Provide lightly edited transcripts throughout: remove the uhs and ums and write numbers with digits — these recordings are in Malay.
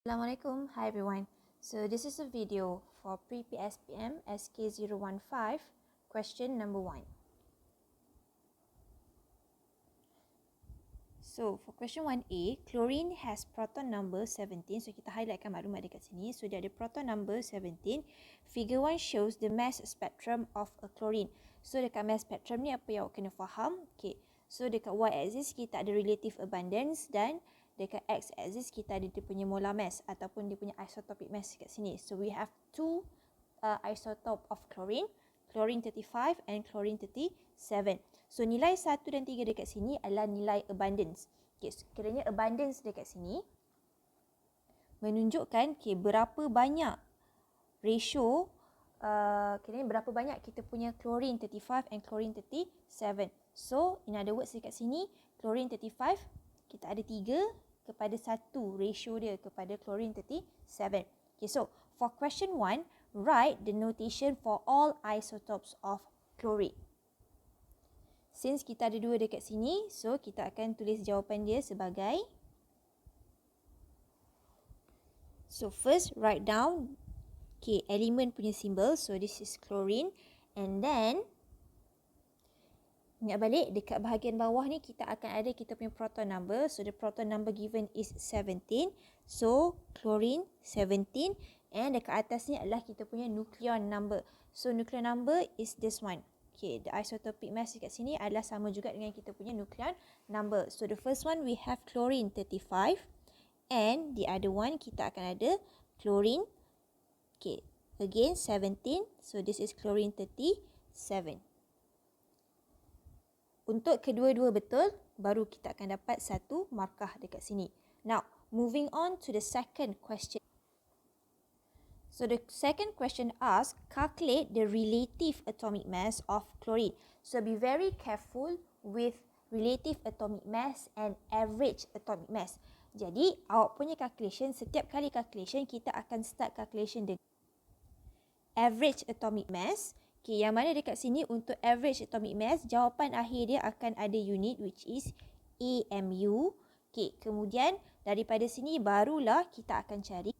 Assalamualaikum, hi everyone. So this is a video for pre-PSPM SK015 question number 1. So for question 1A, chlorine has proton number 17. So kita highlightkan maklumat dekat sini. So dia ada proton number 17. Figure 1 shows the mass spectrum of a chlorine. So dekat mass spectrum ni apa yang awak kena faham? Okay. So dekat y-axis kita ada relative abundance dan dekat x-axis kita ada dia punya molar mass ataupun dia punya isotopic mass kat sini. So we have two isotope of chlorine, chlorine 35 and chlorine 37. So nilai 1 dan 3 dekat sini adalah nilai abundance. Okay, so kiranya abundance dekat sini menunjukkan berapa banyak ratio kiranya berapa banyak kita punya chlorine 35 and chlorine 37. So in other words dekat sini chlorine 35 kita ada 3 kepada 1 ratio dia kepada chlorine 37. Okay, so for question 1, write the notation for all isotopes of chlorine. Since kita ada 2 dekat sini, so kita akan tulis jawapan dia sebagai, so first write down element punya symbol. So this is chlorine, and then ingat balik dekat bahagian bawah ni kita akan ada kita punya proton number. So the proton number given is 17. So chlorine 17, and dekat atas ni adalah kita punya nucleon number. So nucleon number is this one. Okay, the isotopic mass dekat sini adalah sama juga dengan kita punya nucleon number. So the first one we have chlorine 35, and the other one kita akan ada chlorine again 17. So this is chlorine 37. Untuk kedua-dua betul, baru kita akan dapat 1 markah dekat sini. Now, moving on to the second question. So the second question asks, calculate the relative atomic mass of chlorine. So be very careful with relative atomic mass and average atomic mass. Jadi, awak punya calculation, setiap kali calculation, kita akan start calculation dengan average atomic mass. Okay, yang mana dekat sini untuk average atomic mass, jawapan akhir dia akan ada unit which is AMU. Okay, kemudian daripada sini barulah kita akan cari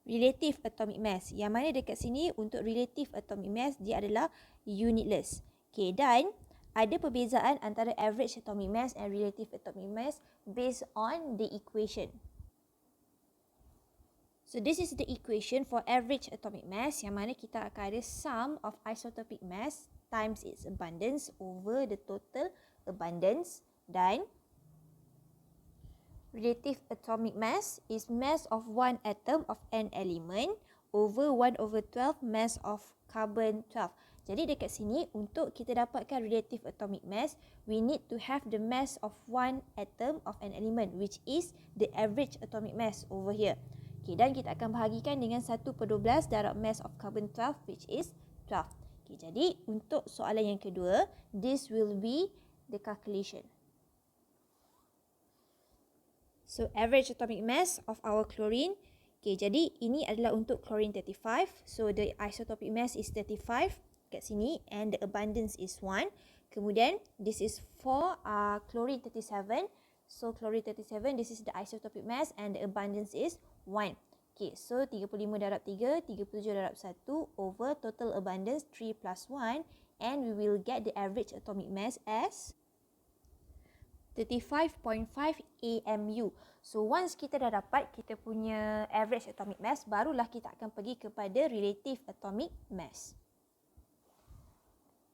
relative atomic mass. Yang mana dekat sini untuk relative atomic mass dia adalah unitless. Okay, dan ada perbezaan antara average atomic mass and relative atomic mass based on the equation. So this is the equation for average atomic mass, yang mana kita akan ada sum of isotopic mass times its abundance over the total abundance, dan relative atomic mass is mass of one atom of an element over 1/12 mass of carbon 12. Jadi dekat sini untuk kita dapatkan relative atomic mass, we need to have the mass of one atom of an element which is the average atomic mass over here. Okay, dan kita akan bahagikan dengan 1/12 darab mass of carbon 12 which is 12. Okay, jadi untuk soalan yang kedua, this will be the calculation. So average atomic mass of our chlorine. Okay, jadi ini adalah untuk chlorine 35. So the isotopic mass is 35 kat sini and the abundance is 1. Kemudian this is for chlorine 37. So chlorine 37, this is the isotopic mass and the abundance is 1. Okay, so 35 darab 3, 37 darab 1 over total abundance 3 plus 1, and we will get the average atomic mass as 35.5 AMU. So once kita dah dapat kita punya average atomic mass, barulah kita akan pergi kepada relative atomic mass.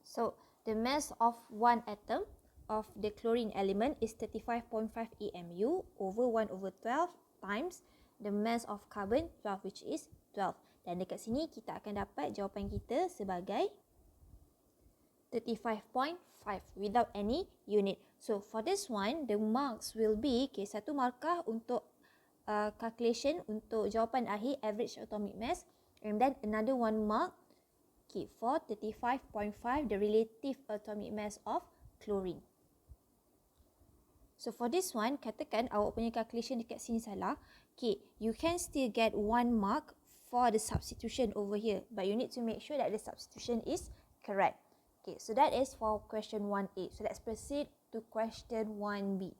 So the mass of one atom of the chlorine element is 35.5 AMU over 1/12 times the mass of carbon 12 which is 12. Dan dekat sini kita akan dapat jawapan kita sebagai 35.5 without any unit. So for this one, the marks will be, satu markah untuk calculation untuk jawapan akhir average atomic mass, and then another one mark for 35.5 the relative atomic mass of chlorine. So for this one, katakan awak punya calculation dekat sini salah, you can still get 1 mark for the substitution over here, but you need to make sure that the substitution is correct. Okay, so that is for question 1A. So let's proceed to question 1B.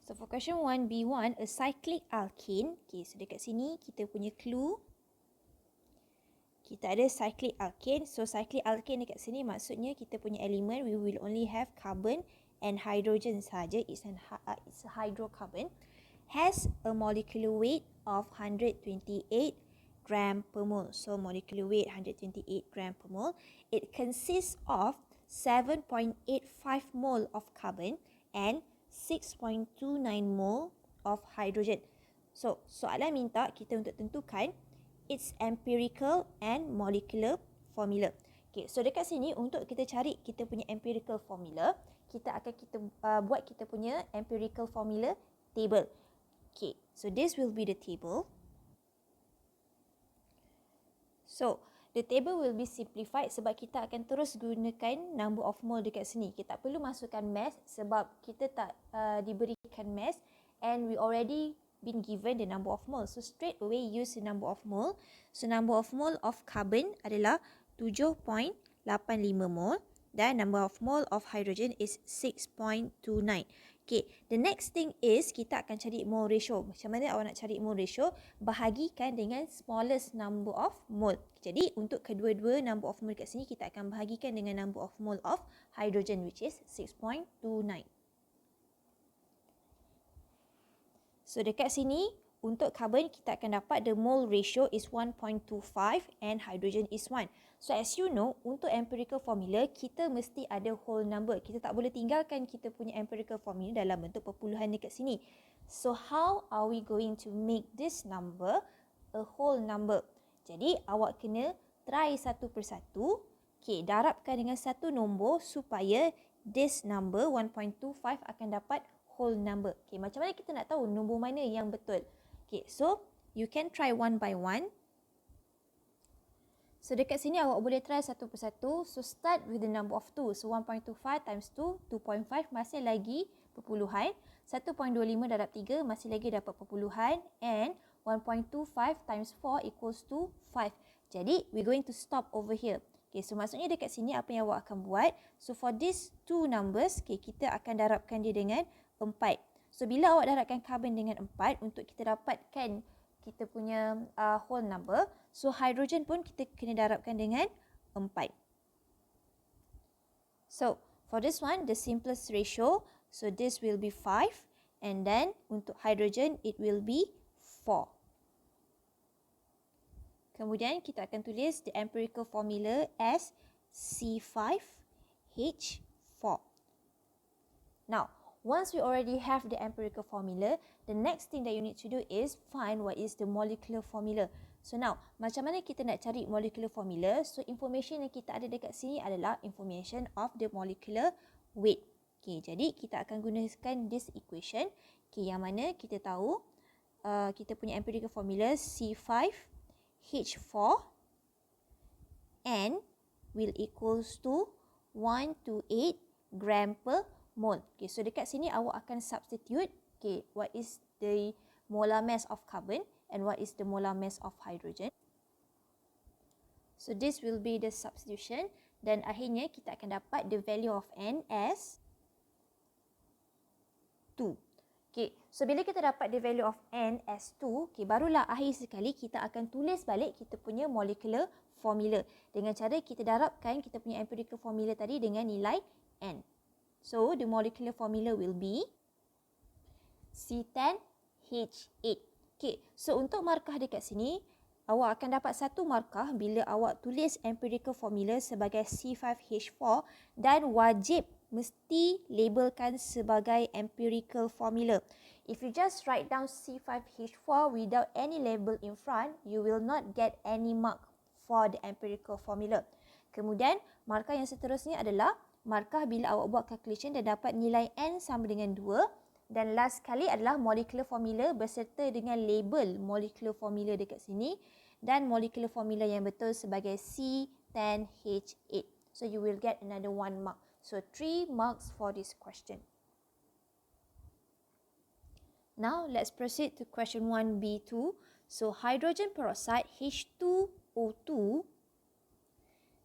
So for question 1B1, a cyclic alkane. Okay, so dekat sini kita punya clue. Kita ada cyclic alkane. So cyclic alkane dekat sini maksudnya kita punya elemen we will only have carbon and hydrogen saja. It's a hydrocarbon. Has a molecular weight of 128 gram per mole. So molecular weight 128 gram per mole. It consists of 7.85 mole of carbon and 6.29 mole of hydrogen. So, soalan minta kita untuk tentukan its empirical and molecular formula. Okay, so dekat sini untuk kita cari kita punya empirical formula, kita buat kita punya empirical formula table. Okay, so this will be the table. So, the table will be simplified sebab kita akan terus gunakan number of mole dekat sini. Kita tak perlu masukkan mass sebab kita tak diberikan mass and we already been given the number of mole. So, straight away use the number of mole. So, number of mole of carbon adalah 7.85 mole dan number of mole of hydrogen is 6.29. Okay, the next thing is kita akan cari mole ratio. Macam mana awak nak cari mole ratio? Bahagikan dengan smallest number of mole. Jadi untuk kedua-dua number of mole kat sini kita akan bahagikan dengan number of mole of hydrogen which is 6.29. So dekat sini untuk carbon kita akan dapat the mole ratio is 1.25 and hydrogen is 1. So as you know, untuk empirical formula kita mesti ada whole number. Kita tak boleh tinggalkan kita punya empirical formula dalam bentuk perpuluhan dekat sini. So how are we going to make this number a whole number? Jadi awak kena try satu persatu. Okay, darabkan dengan satu nombor supaya this number 1.25 akan dapat whole number. Okay, macam mana kita nak tahu nombor mana yang betul? Okay, so you can try one by one. So dekat sini awak boleh try satu persatu. So start with the number of 2. So 1.25 times 2, 2.5 masih lagi perpuluhan. 1.25 darab 3 masih lagi dapat perpuluhan. And 1.25 times 4 equals to 5. Jadi we're going to stop over here. Okay, so maksudnya dekat sini apa yang awak akan buat? So for these two numbers, okay, kita akan darabkan dia dengan 4. So bila awak darabkan carbon dengan 4 untuk kita dapatkan kita punya whole number, so hydrogen pun kita kena darabkan dengan 4. So for this one, the simplest ratio, so this will be 5 and then untuk hydrogen it will be 4. Kemudian kita akan tulis the empirical formula as C5H4. Now, once we already have the empirical formula, the next thing that you need to do is find what is the molecular formula. So now, macam mana kita nak cari molecular formula? So information yang kita ada dekat sini adalah information of the molecular weight. Okay, jadi kita akan gunakan this equation. Okay, yang mana kita tahu kita punya empirical formula C5H4 N will equals to 128 gram per mole. Okay, so dekat sini awak akan substitute, okay, what is the molar mass of carbon and what is the molar mass of hydrogen. So this will be the substitution dan akhirnya kita akan dapat the value of N as 2. Okay, so bila kita dapat the value of N as 2, okay, barulah akhir sekali kita akan tulis balik kita punya molecular formula dengan cara kita darabkan kita punya empirical formula tadi dengan nilai N. So, the molecular formula will be C10H8. Okay, so untuk markah dekat sini, awak akan dapat satu markah bila awak tulis empirical formula sebagai C5H4 dan wajib mesti labelkan sebagai empirical formula. If you just write down C5H4 without any label in front, you will not get any mark for the empirical formula. Kemudian, markah yang seterusnya adalah markah bila awak buat calculation dan dapat nilai N sama dengan 2. Dan last kali adalah molecular formula beserta dengan label molecular formula dekat sini. Dan molecular formula yang betul sebagai C10H8. So you will get another 1 mark. So 3 marks for this question. Now let's proceed to question 1B2. So hydrogen peroxide H2O2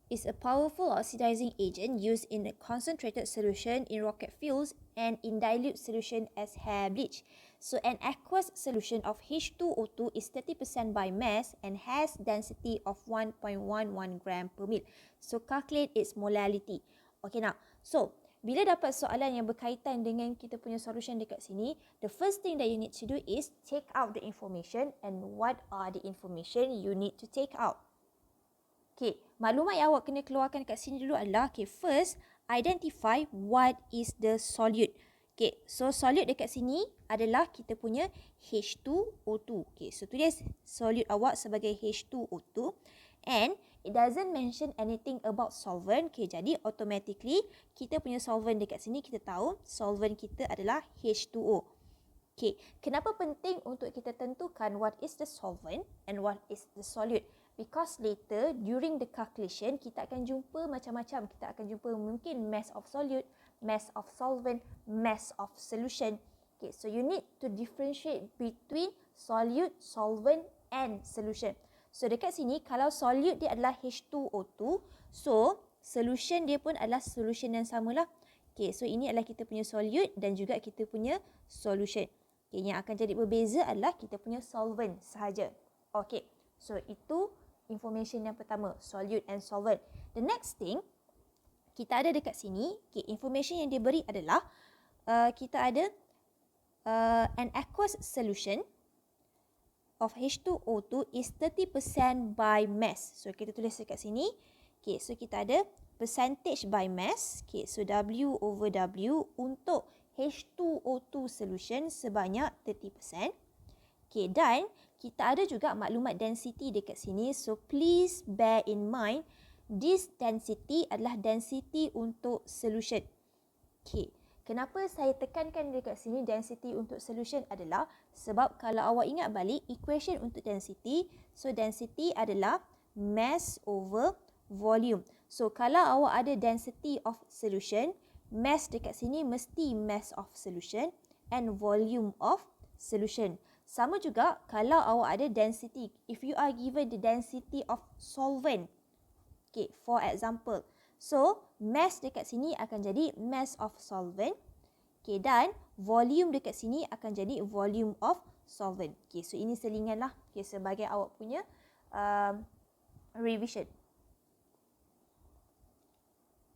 is a powerful oxidizing agent used in a concentrated solution in rocket fuels and in dilute solution as hair bleach. So an aqueous solution of H2O2 is 30% by mass and has density of 1.11 gram per mil. So calculate its molality. Okay, now, so bila dapat soalan yang berkaitan dengan kita punya solution dekat sini, the first thing that you need to do is take out the information, and what are the information you need to take out. Okay, maklumat yang awak kena keluarkan dekat sini dulu adalah, okay, first, identify what is the solute. Okay, so solute dekat sini adalah kita punya H2O2. Okay, so tulis solute awak sebagai H2O2 and it doesn't mention anything about solvent. Okay, jadi automatically kita punya solvent dekat sini kita tahu solvent kita adalah H2O. Okay, kenapa penting untuk kita tentukan what is the solvent and what is the solute? Because later during the calculation kita akan jumpa macam-macam. Kita akan jumpa mungkin mass of solute, mass of solvent, mass of solution. Okay, so you need to differentiate between solute, solvent and solution. So dekat sini kalau solute dia adalah H2O2, so solution dia pun adalah solution yang samalah. Okay, so ini adalah kita punya solute dan juga kita punya solution. Okay, yang akan jadi berbeza adalah kita punya solvent sahaja. Okay, so itu information yang pertama, solute and solvent. The next thing kita ada dekat sini, okay, information yang dia beri adalah kita ada an aqueous solution of H2O2 is 30% by mass. So kita tulis dekat sini. Okay, so kita ada percentage by mass. Okay, so W over W untuk H2O2 solution sebanyak 30%. Okay, dan kita ada juga maklumat density dekat sini. So please bear in mind this density adalah density untuk solution. Okay, kenapa saya tekankan dekat sini density untuk solution adalah sebab kalau awak ingat balik equation untuk density, so density adalah mass over volume. So kalau awak ada density of solution, mass dekat sini mesti mass of solution and volume of solution. Sama juga kalau awak ada density, if you are given the density of solvent. Okay, for example. So, mass dekat sini akan jadi mass of solvent. Okay, dan volume dekat sini akan jadi volume of solvent. Okay, so ini selingan lah. Okay, sebagai awak punya revision.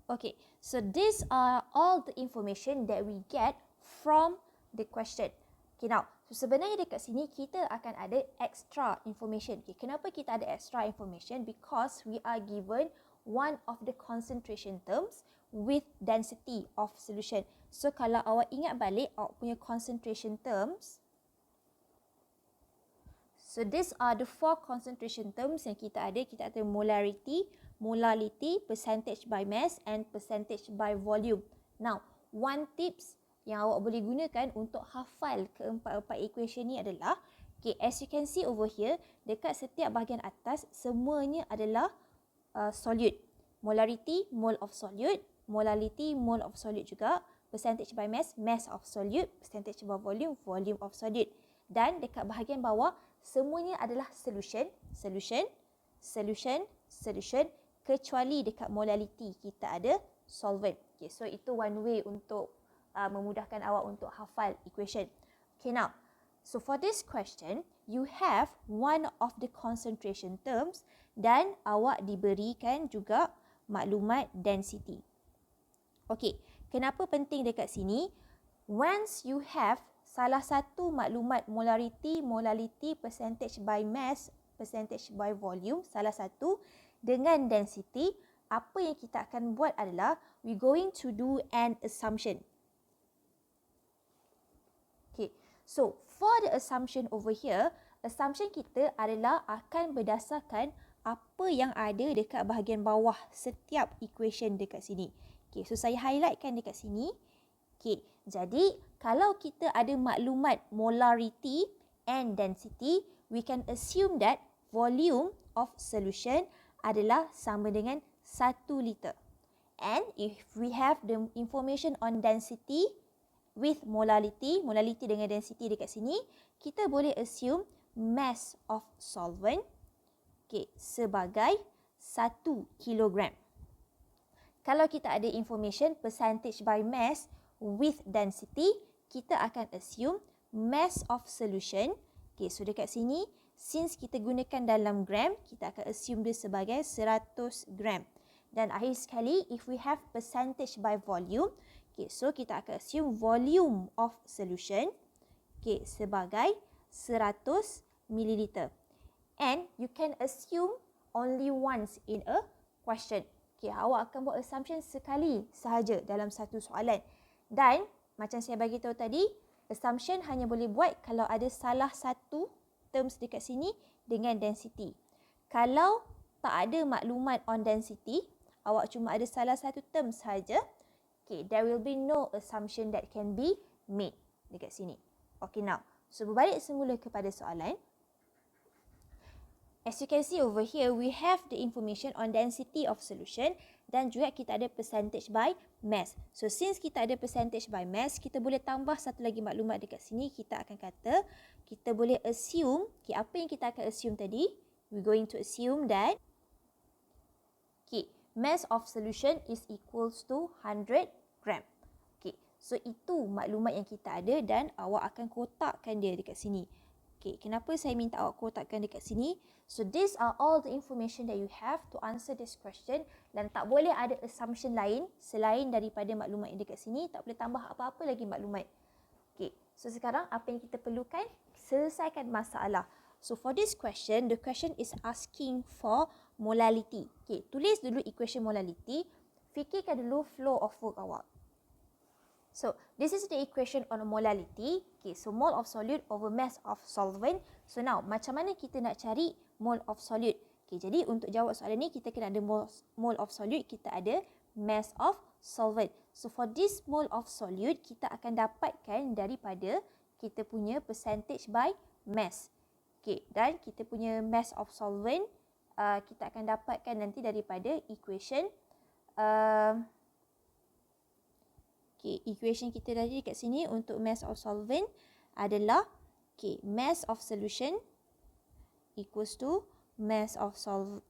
Okay, so these are all the information that we get from the question. Okay, now, so sebenarnya dekat sini kita akan ada extra information. Okay, kenapa kita ada extra information? Because we are given one of the concentration terms with density of solution. So kalau awak ingat balik awak punya concentration terms, so these are the four concentration terms yang kita ada. Kita ada molarity, molality, percentage by mass and percentage by volume. Now, one tips yang awak boleh gunakan untuk hafal keempat-empat equation ni adalah, okay, as you can see over here, dekat setiap bahagian atas semuanya adalah solute. Molarity, mole of solute, molality, mole of solute juga, percentage by mass, mass of solute, percentage by volume, volume of solute. Dan dekat bahagian bawah semuanya adalah solution, solution, solution, solution, kecuali dekat molality kita ada solvent. Okay, so itu one way untuk memudahkan awak untuk hafal equation. Okay, now, so for this question, you have one of the concentration terms dan awak diberikan juga maklumat density. Okay, kenapa penting dekat sini? Once you have salah satu maklumat molarity, molality, percentage by mass, percentage by volume, salah satu dengan density, apa yang kita akan buat adalah we going to do an assumption. Okay, so for the assumption over here, assumption kita adalah akan berdasarkan apa yang ada dekat bahagian bawah setiap equation dekat sini. Okay, so saya highlightkan dekat sini. Okay, jadi kalau kita ada maklumat molarity and density, we can assume that volume of solution adalah sama dengan 1 liter. And if we have the information on density with molality, molality dengan density dekat sini, kita boleh assume mass of solvent, okay, sebagai 1 kilogram. Kalau kita ada information percentage by mass with density, kita akan assume mass of solution. Okay, so dekat sini, since kita gunakan dalam gram, kita akan assume dia sebagai 100 gram. Dan akhir sekali, if we have percentage by volume, okay, so kita akan assume volume of solution, okay, sebagai 100 ml. And you can assume only once in a question. Okay, awak akan buat assumption sekali sahaja dalam satu soalan. Dan macam saya bagi tahu tadi, assumption hanya boleh buat kalau ada salah satu terms dekat sini dengan density. Kalau tak ada maklumat on density, awak cuma ada salah satu term sahaja, okay, there will be no assumption that can be made dekat sini. Okay, now, so berbalik semula kepada soalan. As you can see over here, we have the information on density of solution dan juga kita ada percentage by mass. So, since kita ada percentage by mass, kita boleh tambah satu lagi maklumat dekat sini. Kita akan kata, kita boleh assume, okay, apa yang kita akan assume tadi? We're going to assume that, okay, mass of solution is equals to 100 gram. Okay, so itu maklumat yang kita ada dan awak akan kotakkan dia dekat sini. Okay, kenapa saya minta awak kotakkan dekat sini? So, these are all the information that you have to answer this question dan tak boleh ada assumption lain selain daripada maklumat yang dekat sini. Tak boleh tambah apa-apa lagi maklumat. Okay, so sekarang apa yang kita perlukan? Selesaikan masalah. So, for this question, the question is asking for molality. Okay, tulis dulu equation molality. Fikirkan dulu flow of work awak. So, this is the equation on molality. Okay, so mole of solute over mass of solvent. So, now, macam mana kita nak cari mole of solute? Okay, jadi untuk jawab soalan ni, kita kena ada mole of solute, kita ada mass of solvent. So, for this mole of solute, kita akan dapatkan daripada kita punya percentage by mass. Okay, dan kita punya mass of solvent, kita akan dapatkan nanti daripada equation okay, equation kita tadi dekat sini untuk mass of solvent adalah, okay, mass of solution equals to mass of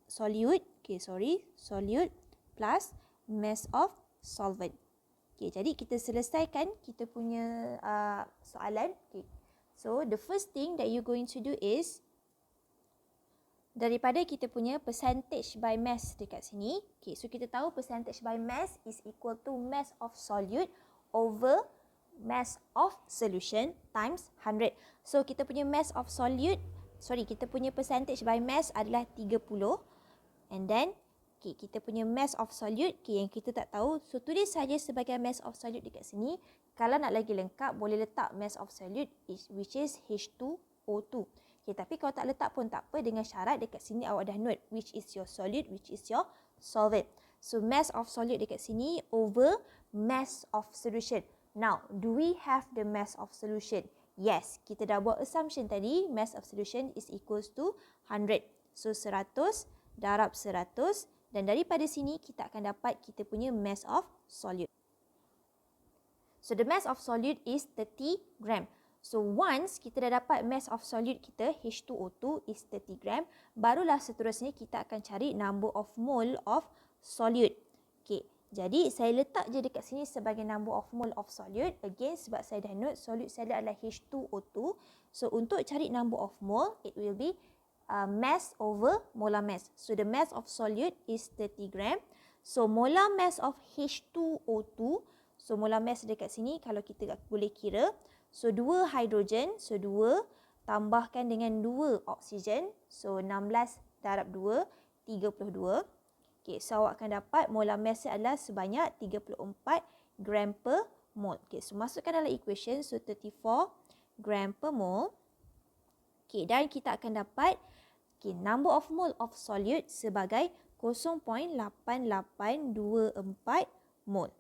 solute, okay, solute plus mass of solvent. Okay, jadi kita selesaikan kita punya soalan. Okay. So, the first thing that you're going to do is, daripada kita punya percentage by mass dekat sini, okay, so kita tahu percentage by mass is equal to mass of solute over mass of solution times 100. So, kita punya mass of solute, kita punya percentage by mass adalah 30. And then, okay, kita punya mass of solute, okay, yang kita tak tahu, so tulis saja sebagai mass of solute dekat sini. Kalau nak lagi lengkap, boleh letak mass of solute which is H2O2. Okay, tapi kalau tak letak pun tak apa, dengan syarat dekat sini awak dah note which is your solute, which is your solvent. So, mass of solute dekat sini over mass of solution. Now, do we have the mass of solution? Yes, kita dah buat assumption tadi, mass of solution is equals to 100. So, 100 darab 100 dan daripada sini kita akan dapat kita punya mass of solute. So, the mass of solute is 30 gram. So, once kita dah dapat mass of solute kita, H2O2 is 30 gram, barulah seterusnya kita akan cari number of mole of solute. Okay, jadi saya letak je dekat sini sebagai number of mole of solute. Again, sebab saya dah note solute saya adalah H2O2. So, untuk cari number of mole, it will be mass over molar mass. So, the mass of solute is 30 gram. So, molar mass of H2O2, so molar mass dekat sini kalau kita boleh kira, so, 2 hidrogen, so 2 tambahkan dengan 2 oksigen, so 16 darab 2, 32. Okay, so awak akan dapat molar mass adalah sebanyak 34 gram per mole. Okay, so masukkan dalam equation, so 34 gram per mole. Okay, dan kita akan dapat, okay, number of mole of solute sebagai 0.8824 mole.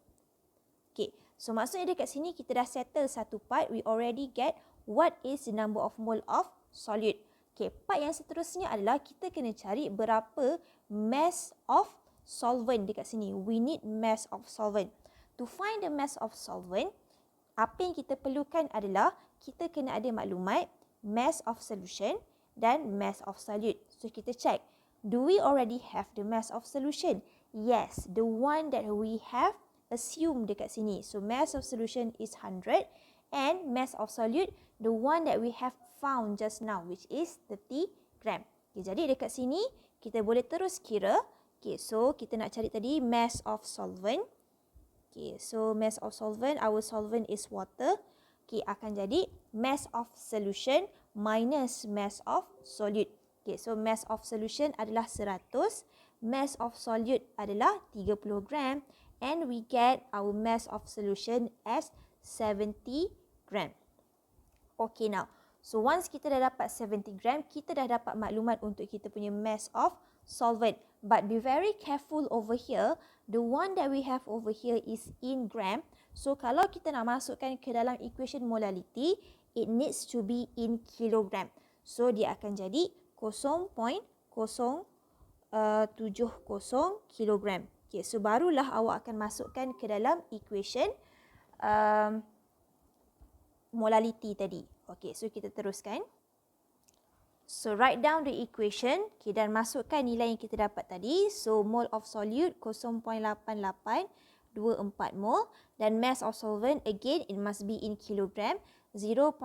Okay, so maksudnya dekat sini kita dah settle satu part. We already get what is the number of mole of solute. Okay, part yang seterusnya adalah kita kena cari berapa mass of solvent dekat sini. We need mass of solvent. To find the mass of solvent, apa yang kita perlukan adalah kita kena ada maklumat mass of solution dan mass of solute. So, kita check do we already have the mass of solution? Yes, the one that we have assumed dekat sini. So mass of solution is 100 and mass of solute, the one that we have found just now, which is 30 gram. Okay, jadi dekat sini kita boleh terus kira. Okay, so kita nak cari tadi mass of solvent. Okay, so mass of solvent, our solvent is water. Okay, akan jadi mass of solution minus mass of solute. Okay, so mass of solution adalah 100, mass of solute adalah 30 gram, and we get our mass of solution as 70 gram. Okay, now, so once kita dah dapat 70 gram, kita dah dapat maklumat untuk kita punya mass of solvent. But be very careful over here, the one that we have over here is in gram. So kalau kita nak masukkan ke dalam equation molality, it needs to be in kilogram. So dia akan jadi 0.070 kilogram. Okay, so barulah awak akan masukkan ke dalam equation molality tadi. Okay, so kita teruskan. So write down the equation, okay, dan masukkan nilai yang kita dapat tadi. So mole of solute 0.8824 mole, dan mass of solvent again it must be in kilogram, 0.070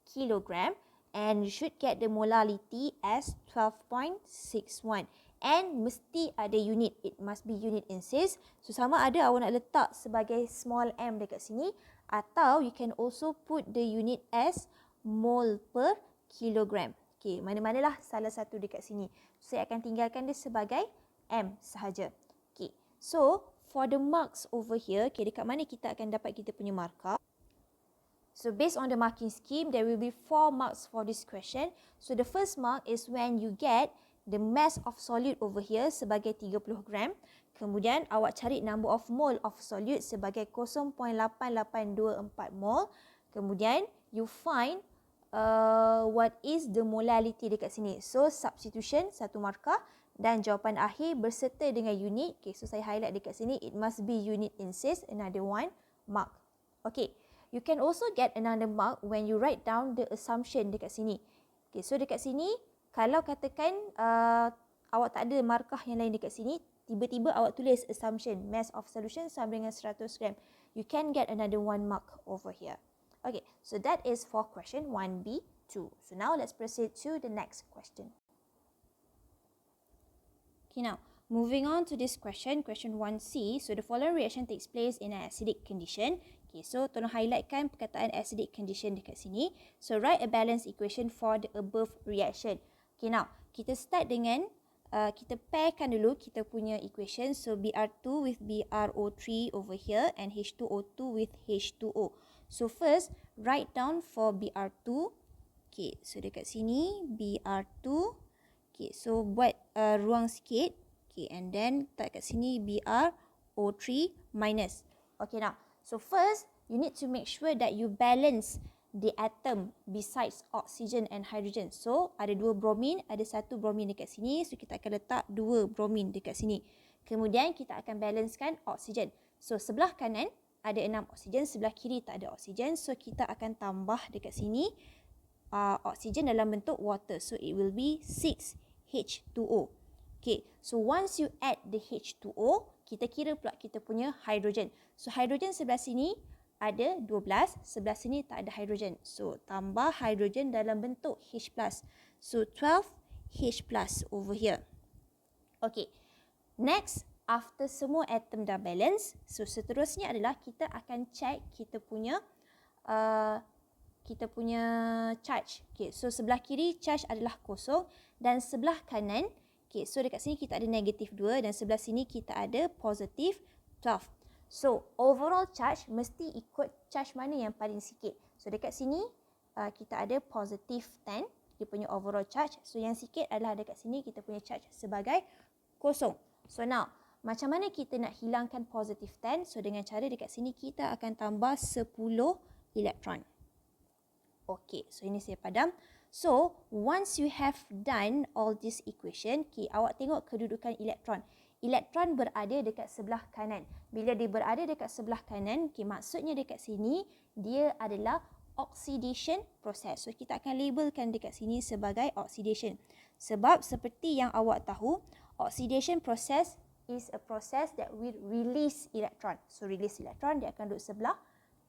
kilogram, and you should get the molality as 12.61. And mesti ada unit, it must be unit insist. So sama ada awak nak letak sebagai small m dekat sini, atau you can also put the unit as mole per kilogram. Okay, mana-manalah salah satu dekat sini. Saya akan tinggalkan dia sebagai m sahaja. Okay, so for the marks over here, okay, dekat mana kita akan dapat kita punya markah? So based on the marking scheme, there will be 4 marks for this question. So the first mark is when you get the mass of solute over here sebagai 30 gram. Kemudian awak cari number of mole of solute sebagai 0.8824 mole. Kemudian you find what is the molality dekat sini. So substitution 1 markah dan jawapan akhir berserta dengan unit. Okay, so saya highlight dekat sini, it must be unit insist, another 1 mark. Okay, you can also get another mark when you write down the assumption dekat sini. Okay, so dekat sini kalau katakan awak tak ada markah yang lain dekat sini, tiba-tiba awak tulis assumption mass of solution sama dengan 100 gram, you can get another 1 mark over here. Okay, so that is for question 1B2. So now let's proceed to the next question. Okay, now moving on to this question, question 1C. So the following reaction takes place in an acidic condition. Okay, so tolong highlightkan perkataan acidic condition dekat sini. So write a balanced equation for the above reaction. Okay, now kita start dengan kita pairkan dulu kita punya equation. So Br2 with BrO3 over here and H2O2 with H2O. So first write down for Br2. Okay, so dekat sini Br2. Okay, so buat ruang sikit. Okay, and then letak kat sini BrO3 minus. Okay, now so first you need to make sure that you balance the atom besides oxygen and hydrogen. So ada 2 bromin, ada 1 bromin dekat sini. So kita akan letak 2 bromin dekat sini. Kemudian kita akan balancekan oxygen. So sebelah kanan ada 6 oksigen, sebelah kiri tak ada oksigen. So kita akan tambah dekat sini oksigen dalam bentuk water. So it will be 6H2O. Okay, so once you add the H2O, kita kira pula kita punya hydrogen. So hydrogen sebelah sini ada 12, sebelah sini tak ada hydrogen. So tambah hydrogen dalam bentuk H+. So 12H+ over here. Okay, next, after semua atom dah balance, so seterusnya adalah kita akan check kita punya charge. Okay, so sebelah kiri charge adalah kosong dan sebelah kanan, okay, so dekat sini kita ada negatif 2 dan sebelah sini kita ada positif 12. So overall charge mesti ikut charge mana yang paling sikit. So dekat sini kita ada positif 10, dia punya overall charge. So yang sikit adalah dekat sini kita punya charge sebagai kosong. So now, macam mana kita nak hilangkan positif 10? So dengan cara dekat sini kita akan tambah 10 elektron. Okay, so ini saya padam. So once you have done all this equation, okay, awak tengok kedudukan elektron. Elektron berada dekat sebelah kanan. Bila dia berada dekat sebelah kanan, okay, maksudnya dekat sini dia adalah oxidation process. So kita akan labelkan dekat sini sebagai oxidation. Sebab seperti yang awak tahu, oxidation process is a process that will release electron. So release electron dia akan duduk sebelah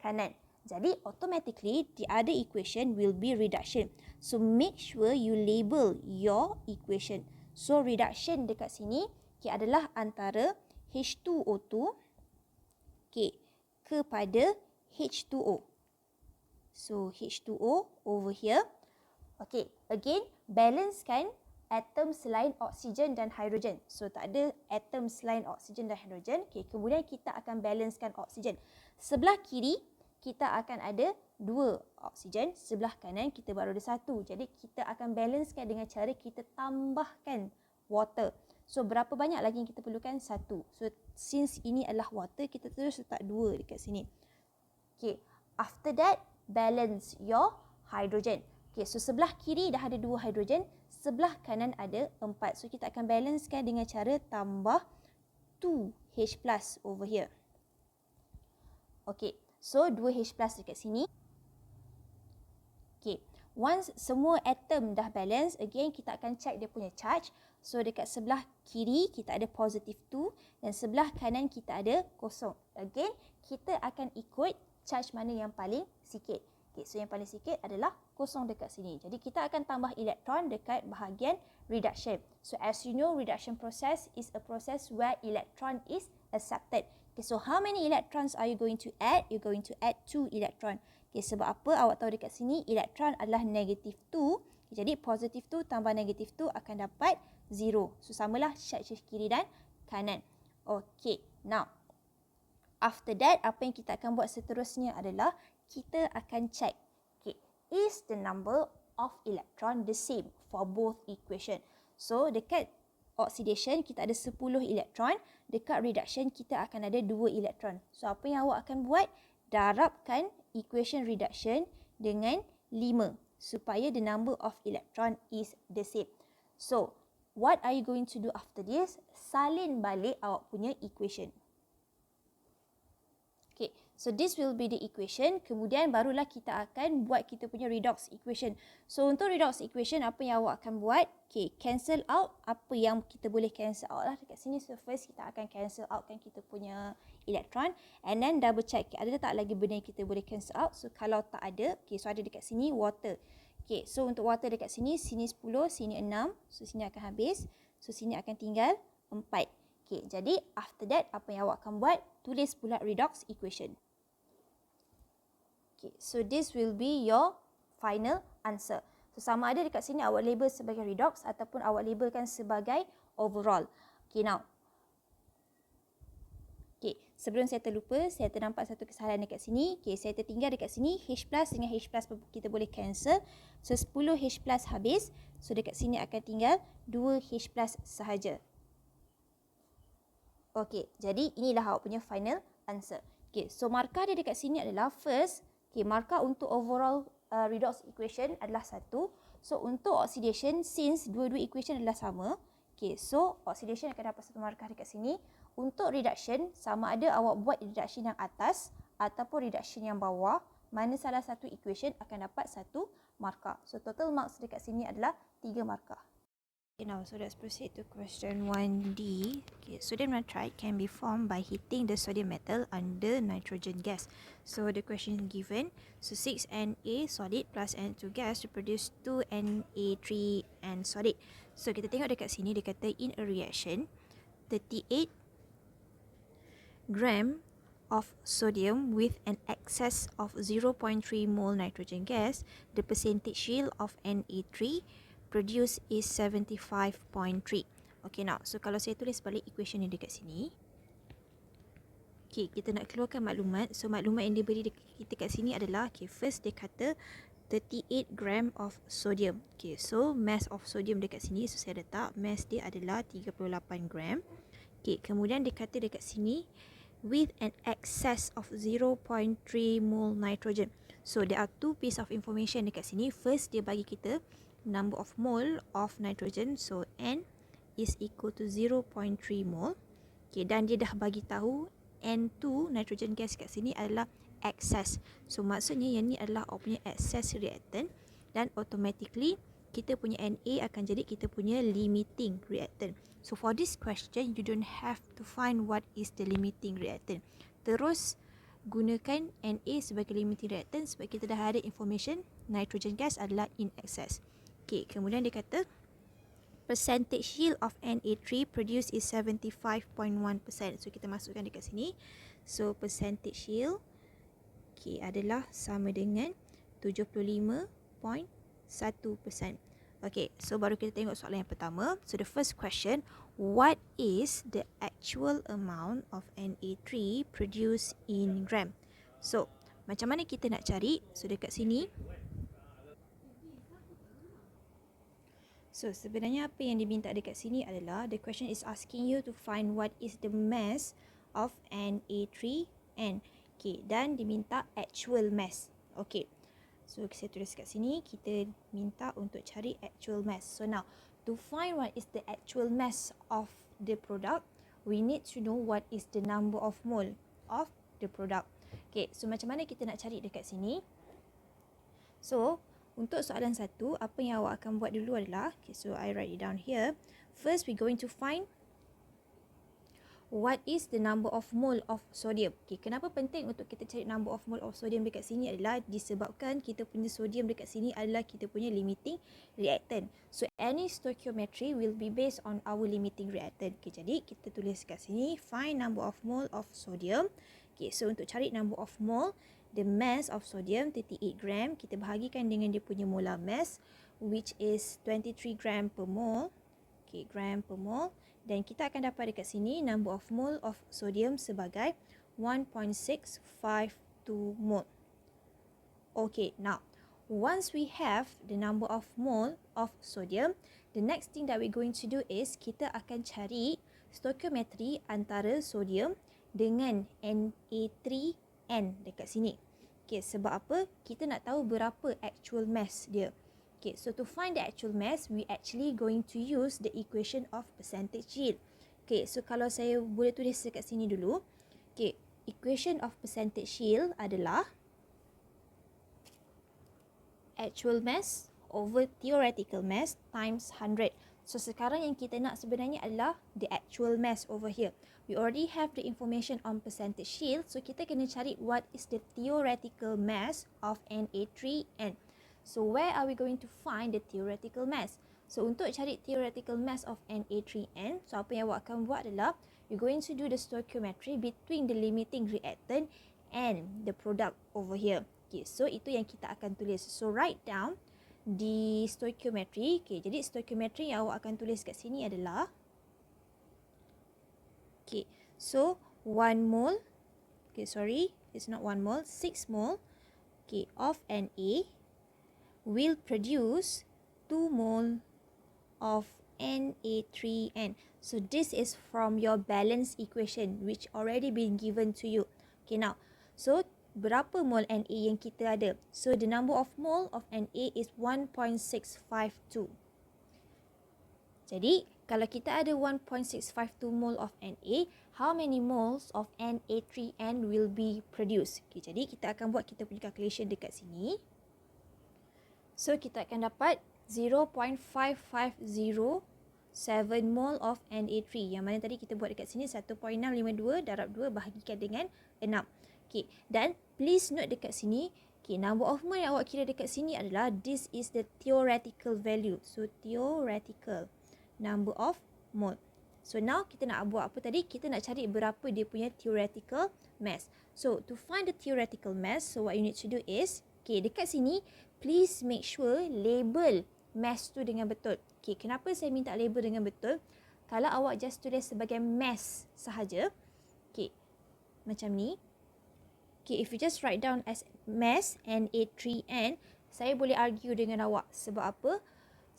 kanan. Jadi automatically the other equation will be reduction. So make sure you label your equation. So reduction dekat sini adalah antara H2O2 kepada H2O. So H2O over here. Again balancekan atom selain oksigen dan hidrogen. So tak ada atom selain oksigen dan hidrogen. Kemudian kita akan balancekan oksigen. Sebelah kiri kita akan ada 2 oksigen, sebelah kanan kita baru ada 1. Jadi kita akan balancekan dengan cara kita tambahkan water. So berapa banyak lagi yang kita perlukan? 1. So since ini adalah water, kita terus letak 2 dekat sini. After that, balance your hydrogen. So sebelah kiri dah ada 2 hidrogen, sebelah kanan ada 4. So kita akan balancekan dengan cara tambah 2H plus over here. So 2H plus dekat sini. Once semua atom dah balance, again kita akan check dia punya charge. So dekat sebelah kiri kita ada positive 2 dan sebelah kanan kita ada kosong. Again kita akan ikut charge mana yang paling sikit. So yang paling sikit adalah kosong dekat sini. Jadi kita akan tambah elektron dekat bahagian reduction. So as you know, reduction process is a process where electron is accepted. So how many electrons are you going to add? You're going to add 2 electron. Sebab apa? Awak tahu dekat sini elektron adalah negative 2. Jadi positive 2 tambah negative 2 akan dapat 0. So samalah charge kiri dan kanan. Now after that, apa yang kita akan buat seterusnya adalah kita akan check, is the number of electron the same for both equation? So dekat oxidation kita ada 10 elektron, dekat reduction kita akan ada 2 elektron. So apa yang awak akan buat? Darabkan equation reduction dengan 5 supaya the number of electron is the same. So what are you going to do after this? Salin balik awak punya equation. So this will be the equation. Kemudian barulah kita akan buat kita punya redox equation. So untuk redox equation, apa yang awak akan buat? Cancel out apa yang kita boleh cancel out lah dekat sini. So first kita akan cancel out kan kita punya elektron. And then double check, ada tak lagi benda yang kita boleh cancel out? So kalau tak ada, so ada dekat sini water. So untuk water dekat sini, sini 10, sini 6. So sini akan habis. So sini akan tinggal 4. Jadi after that, apa yang awak akan buat? Tulis pula redox equation. So this will be your final answer. So sama ada dekat sini awak label sebagai redox ataupun awak labelkan sebagai overall. Now. Sebelum saya terlupa, saya ternampak satu kesalahan dekat sini. Saya tertinggal dekat sini, H plus dengan H plus kita boleh cancel. So 10 H plus habis. So dekat sini akan tinggal 2 H plus sahaja. Jadi inilah awak punya final answer. So markah dia dekat sini adalah first, markah untuk overall redox equation adalah 1. So untuk oxidation, since dua-dua equation adalah sama, so oxidation akan dapat 1 markah dekat sini. Untuk reduction, sama ada awak buat reduction yang atas ataupun reduction yang bawah, mana salah satu equation akan dapat 1 markah. So total marks dekat sini adalah 3 markah. Now, so let's proceed to question 1D. Sodium nitrite can be formed by heating the sodium metal under nitrogen gas. So the question is given. So 6Na solid plus N2 gas to produce 2Na3N solid. So kita tengok dekat sini dia kata in a reaction 38 gram of sodium with an excess of 0.3 mole nitrogen gas, the percentage yield of Na3 produce is 75.3. Now, so kalau saya tulis balik equation ni dekat sini. Kita nak keluarkan maklumat. So maklumat yang dia beri kita kat sini adalah, first dia kata 38 gram of sodium. So mass of sodium dekat sini, so saya letak mass dia adalah 38 gram. Kemudian dia kata dekat sini with an excess of 0.3 mole nitrogen. So there are 2 piece of information dekat sini. First dia bagi kita number of mole of nitrogen, so N is equal to 0.3 mole. Dan dia dah bagi tahu N2 nitrogen gas kat sini adalah excess. So maksudnya yang ni adalah awak punya excess reactant dan automatically kita punya Na akan jadi kita punya limiting reactant. So for this question, you don't have to find what is the limiting reactant. Terus gunakan Na sebagai limiting reactant sebab kita dah ada information nitrogen gas adalah in excess. Okay, kemudian dia kata percentage yield of Na3 produced is 75.1%. So kita masukkan dekat sini. So percentage yield adalah sama dengan 75.1%. Okay, so baru kita tengok soalan yang pertama. So the first question, what is the actual amount of Na3 produced in gram? So macam mana kita nak cari? So dekat sini, so sebenarnya apa yang diminta dekat sini adalah the question is asking you to find what is the mass of Na3N. Okay, dan diminta actual mass. Okay, so saya tulis kat sini, kita minta untuk cari actual mass. So now, to find what is the actual mass of the product, we need to know what is the number of mole of the product. Okay, so macam mana kita nak cari dekat sini? So, untuk soalan satu, apa yang awak akan buat dulu adalah, okay, so I write it down here. First, we're going to find what is the number of mole of sodium. Okay, kenapa penting untuk kita cari number of mole of sodium dekat sini adalah disebabkan kita punya sodium dekat sini adalah kita punya limiting reactant. So, any stoichiometry will be based on our limiting reactant. Okay, jadi kita tulis kat sini, find number of mole of sodium. Okay, so untuk cari number of mole, the mass of sodium 38 gram, kita bahagikan dengan dia punya molar mass, which is 23 gram per mole. Okay, gram per mole. Dan kita akan dapat dekat sini number of mole of sodium sebagai 1.652 mole. Okay, now once we have the number of mole of sodium, the next thing that we're going to do is kita akan cari stoichiometry antara sodium dengan Na3N dekat sini. Okay, sebab apa? Kita nak tahu berapa actual mass dia. Okay, so to find the actual mass, we actually going to use the equation of percentage yield. Okay, so kalau saya boleh tulis dekat sini dulu. Okay, equation of percentage yield adalah actual mass over theoretical mass times 100. So sekarang yang kita nak sebenarnya adalah the actual mass over here. We already have the information on percentage yield, so kita kena cari what is the theoretical mass of Na3N. So where are we going to find the theoretical mass? So untuk cari theoretical mass of Na3N, so apa yang awak akan buat adalah you're going to do the stoichiometry between the limiting reactant and the product over here. Okay, so itu yang kita akan tulis. So write down the stoichiometry. Okay, jadi stoichiometry yang awak akan tulis kat sini adalah, okay, so 1 mole, okay, sorry, it's not 1 mole, 6 mole, okay, of Na will produce 2 mole of Na3N. So this is from your balance equation which already been given to you. Okay, now, so berapa mole Na yang kita ada? So the number of mole of Na is 1.652. Jadi kalau kita ada 1.652 mole of Na, how many moles of Na3N will be produced? Okay, jadi kita akan buat kita punya calculation dekat sini. So, kita akan dapat 0.5507 mole of Na3. Yang mana tadi kita buat dekat sini 1.652 darab 2 bahagikan dengan 6. Okay, dan please note dekat sini, okay, number of mole yang awak kira dekat sini adalah this is the theoretical value. So, theoretical number of mole. So, now kita nak buat apa tadi? Kita nak cari berapa dia punya theoretical mass. So, to find the theoretical mass, so what you need to do is, okay, dekat sini, please make sure label mass tu dengan betul. Okay, kenapa saya minta label dengan betul? Kalau awak just tulis sebagai mass sahaja, okay, macam ni. Okay, if you just write down as mass Na3N, saya boleh argue dengan awak. Sebab apa?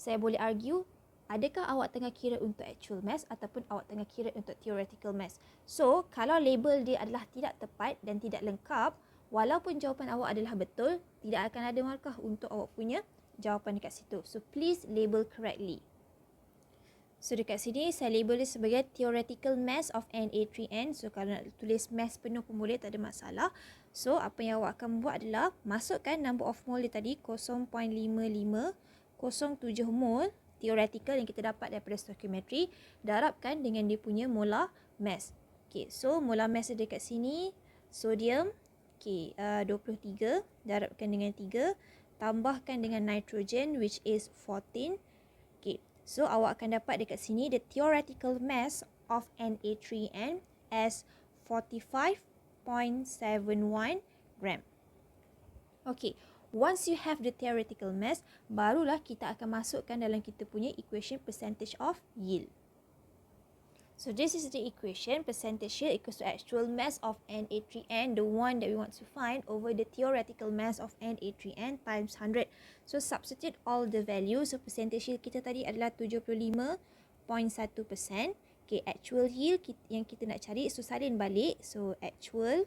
Saya boleh argue, adakah awak tengah kira untuk actual mass ataupun awak tengah kira untuk theoretical mass. So, kalau label dia adalah tidak tepat dan tidak lengkap, walaupun jawapan awak adalah betul, tidak akan ada markah untuk awak punya jawapan dekat situ. So, please label correctly. So dekat sini saya label dia sebagai theoretical mass of Na3N. So kalau nak tulis mass penuh pun boleh, tak ada masalah. So apa yang awak akan buat adalah masukkan number of mole dia tadi 0.5507 mole theoretical yang kita dapat daripada stoichiometry, darabkan dengan dia punya molar mass. Okay, so molar mass dia dekat sini sodium 23 darabkan dengan 3, tambahkan dengan nitrogen which is 14. Okay. So, awak akan dapat dekat sini the theoretical mass of Na3N as 45.71 gram. Okay, once you have the theoretical mass, barulah kita akan masukkan dalam kita punya equation percentage of yield. So, this is the equation, percentage yield equals to actual mass of Na3N, the one that we want to find, over the theoretical mass of Na3N times 100. So, substitute all the values. So, percentage yield kita tadi adalah 75.1%. Okay, actual yield yang kita nak cari, so salin balik. So, actual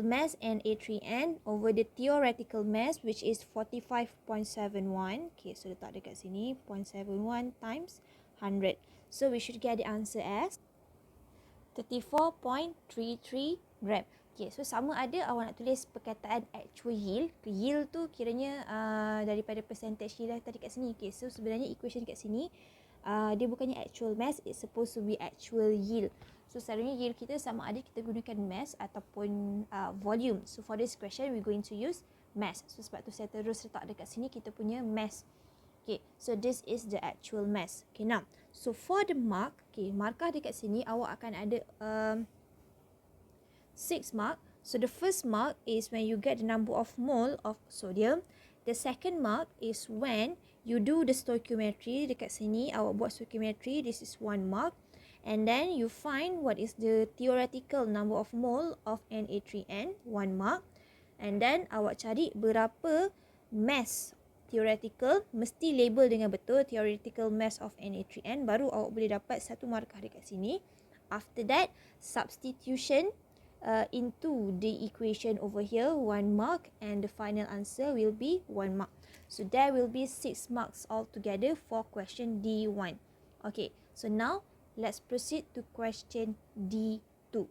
mass Na3N over the theoretical mass which is 45.71. Okay, so letak dekat sini 0.71 times 100. So we should get the answer as 34.33 gram. Okay, so sama ada awak nak tulis perkataan actual yield. Yield tu kiranya daripada percentage yield tadi kat sini. Okay, so sebenarnya equation kat sini dia bukannya actual mass, it's supposed to be actual yield. So selalunya yield kita sama ada kita gunakan mass ataupun volume. So for this question we're going to use mass. So sebab tu saya terus letak dekat sini kita punya mass. Okay, so this is the actual mass. Okay, now, so for the mark, okay, markah dekat sini awak akan ada 6 mark. So the first mark is when you get the number of mole of sodium. The second mark is when you do the stoichiometry. Dekat sini awak buat stoichiometry, this is 1 mark. And then you find what is the theoretical number of mole of Na3N, 1 mark. And then awak cari berapa mass theoretical, mesti label dengan betul theoretical mass of Na3N, baru awak boleh dapat satu markah dekat sini. After that, substitution into the equation over here, 1 mark, and the final answer will be 1 mark. So there will be 6 marks altogether for question D1. Okay, so now let's proceed to question D2.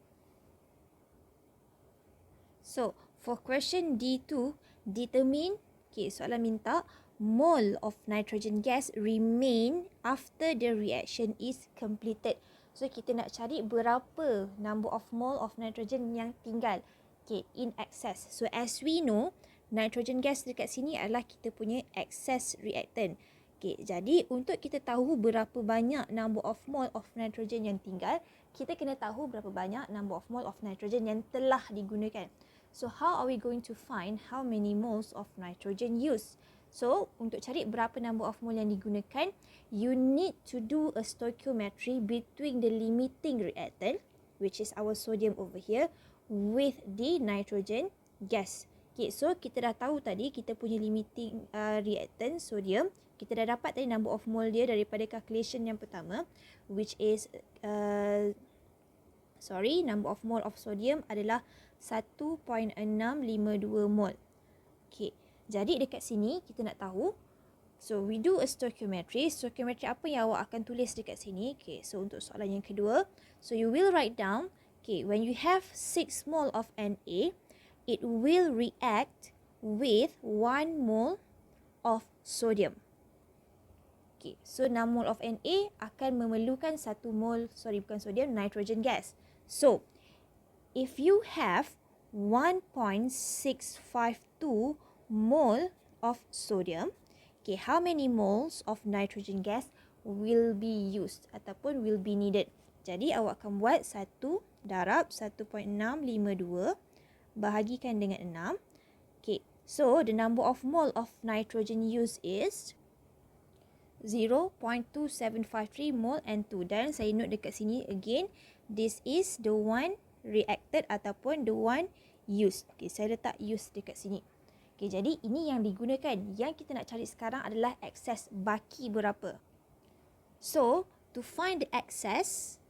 So for question D2, determine, okay, soalan minta mole of nitrogen gas remain after the reaction is completed. So kita nak cari berapa number of mole of nitrogen yang tinggal, okay, in excess. So as we know, nitrogen gas dekat sini adalah kita punya excess reactant. Okay, jadi untuk kita tahu berapa banyak number of mole of nitrogen yang tinggal, kita kena tahu berapa banyak number of mole of nitrogen yang telah digunakan. So how are we going to find how many moles of nitrogen used? So untuk cari berapa number of mole yang digunakan, you need to do a stoichiometry between the limiting reactant, which is our sodium over here, with the nitrogen gas. Okay, so kita dah tahu tadi kita punya limiting reactant sodium. Kita dah dapat tadi number of mole dia daripada calculation yang pertama, which is number of mole of sodium adalah 1.652 mole. Okay, jadi dekat sini kita nak tahu, so we do a stoichiometry. Stoichiometry apa yang awak akan tulis dekat sini? Okay, so untuk soalan yang kedua, so you will write down, okay, when you have 6 mole of Na, it will react with 1 mole of sodium. Okay, so 6 mole of Na akan memerlukan 1 mole, nitrogen gas. So, if you have 1.652 mole of sodium, okay, how many moles of nitrogen gas will be used ataupun will be needed? Jadi awak akan buat 1 darab 1.652 bahagikan dengan 6. Okay, so the number of mole of nitrogen used is 0.2753 mole N2. Dan saya note dekat sini again, this is the one reacted ataupun the one used. Okay, saya letak used dekat sini. Okay, jadi ini yang digunakan. Yang kita nak cari sekarang adalah excess, baki berapa. So, to find the excess,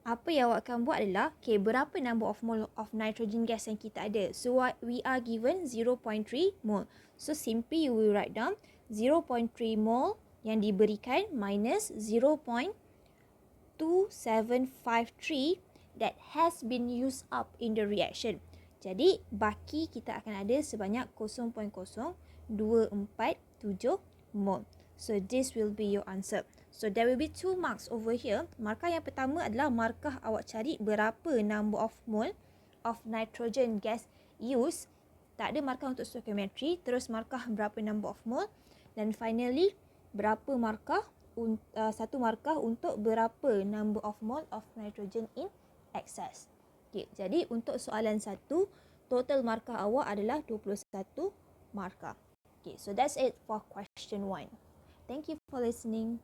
apa yang awak akan buat adalah, okay, berapa number of mole of nitrogen gas yang kita ada. So, we are given 0.3 mole. So, simply you will write down 0.3 mole yang diberikan minus 0.2753 that has been used up in the reaction. Jadi baki kita akan ada sebanyak 0.0247 mol. So this will be your answer. So there will be 2 marks over here. Markah yang pertama adalah markah awak cari berapa number of mole of nitrogen gas used. Tak ada markah untuk stoichiometry. Terus markah berapa number of mole. Dan finally berapa markah, satu markah untuk berapa number of mole of nitrogen in excess. Okay, jadi untuk soalan 1, total markah awak adalah 21 markah. Okay, so that's it for question 1. Thank you for listening.